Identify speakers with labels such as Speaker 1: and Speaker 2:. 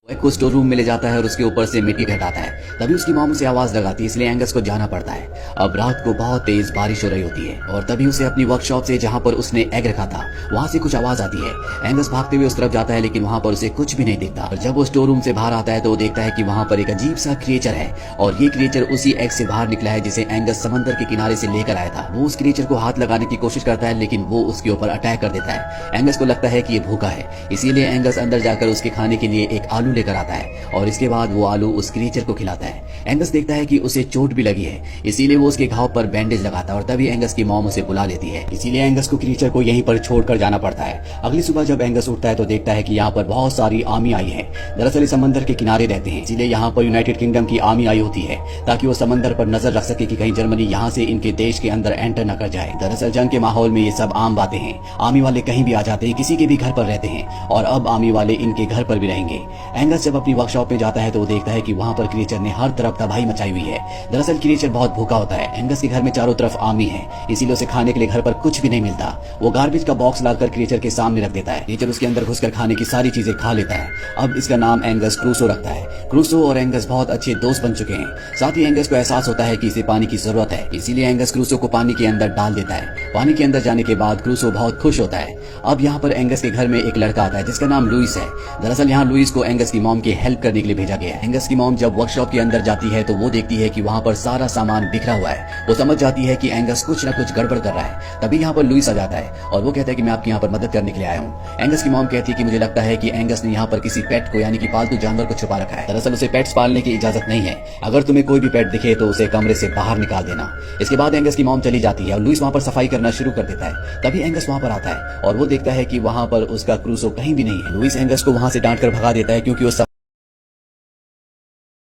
Speaker 1: एक को store room में ले जाता है और उसके ऊपर से मिट्टी हटाता है। तभी उसकी मॉम उसे आवाज लगाती है, इसलिए एंगस को जाना पड़ता है। अब रात को बहुत तेज बारिश हो रही होती है और तभी उसे अपनी वर्कशॉप से, जहाँ पर उसने एग रखा था, वहाँ से कुछ आवाज आती है। एंगस भागते हुए उस तरफ जाता है, लेकिन वहाँ पर उसे कुछ भी नहीं दिखता। और जब वो स्टोर रूम से बाहर आता है तो वो देखता है कि वहाँ पर एक अजीब सा क्रिएचर है और ये क्रिएचर उसी एग से बाहर निकला है जिसे एंगस समंदर के किनारे से लेकर आया था। वो उस क्रिएचर को हाथ लगाने की कोशिश करता है, लेकिन वो उसके ऊपर अटैक कर देता है। एंगस को लगता है कि ये भूखा है, इसीलिए एंगस अंदर जाकर उसके खाने के लिए एक आलू लेकर आता है और इसके बाद वो आलू उस क्रिएचर को खिलाता है। एंगस देखता है कि उसे चोट भी लगी है, इसीलिए वो उसके घाव पर बैंडेज लगाता है और तभी एंगस की मॉम उसे बुला लेती है। इसीलिए एंगस को क्रिएचर को यहीं पर छोड़कर जाना पड़ता है। अगली सुबह जब एंगस उठता है तो देखता है कि यहाँ पर बहुत सारी आर्मी आई है। दरअसल समंदर के किनारे रहते हैं, इसीलिए यहाँ पर यूनाइटेड किंगडम की आर्मी आई होती है ताकि वो समंदर पर नजर रख सके कि कहीं जर्मनी यहाँ से इनके देश के अंदर एंटर न कर जाए। दरअसल जंग के माहौल में ये सब आम बातें हैं। आर्मी वाले कहीं भी आ जाते हैं, किसी के भी घर पर रहते हैं और अब आर्मी वाले इनके घर पर भी रहेंगे। एंगस जब अपनी वर्कशॉप में जाता है तो वो देखता है कि वहाँ पर क्रिएचर ने हर तरफ तबाही मचाई हुई है। दरअसल क्रिएचर बहुत भूखा होता है। एंगस के घर में चारों तरफ आर्मी है, इसीलिए उसे खाने के लिए घर पर कुछ भी नहीं मिलता। वो गार्बेज का बॉक्स लाकर क्रिएचर के सामने रख देता है। क्रिएचर उसके अंदर घुसकर खाने की सारी चीजें खा लेता है। अब इसका नाम एंगस क्रूसो रखता है। क्रूसो और एंगस बहुत अच्छे दोस्त बन चुके हैं। साथ ही एंगस को एहसास होता है कि इसे पानी की जरूरत है, इसीलिए एंगस क्रूसो को पानी के अंदर डाल देता है। पानी के अंदर जाने के बाद क्रूसो बहुत खुश होता है। अब यहाँ पर एंगस के घर में एक लड़का आता है जिसका नाम लुइस है। दरअसल यहाँ लुइस को एंगस की मॉम की हेल्प करने के लिए भेजा गया है। एंगस की मॉम जब वर्कशॉप के अंदर जाती है तो वो देखती है कि वहाँ पर सारा सामान बिखरा हुआ है। वो समझ जाती है कि एंगस कुछ न कुछ गड़बड़ कर रहा है। तभी यहाँ पर लुइस आ जाता है और वो कहता है कि मैं आपकी यहाँ पर मदद करने के लिए आया हूँ। एंगस की मॉम कहती है कि मुझे लगता है कि एंगस ने यहाँ पर किसी पेट को, यानी कि पालतू जानवर को छुपा रखा है। दरअसल उसे पेट्स पालने की इजाजत नहीं है। अगर तुम्हें कोई भी पेट दिखे तो उसे कमरे से बाहर निकाल देना। इसके बाद एंगस की मॉम चली जाती है और लुइस वहाँ पर सफाई करना शुरू कर देता है। तभी एंगस वहाँ पर आता है और वो देखता है कि वहाँ पर उसका क्रूसो कहीं भी नहीं है। लुइस एंगस को वहाँ से डांट कर भगा देता है क्योंकि वो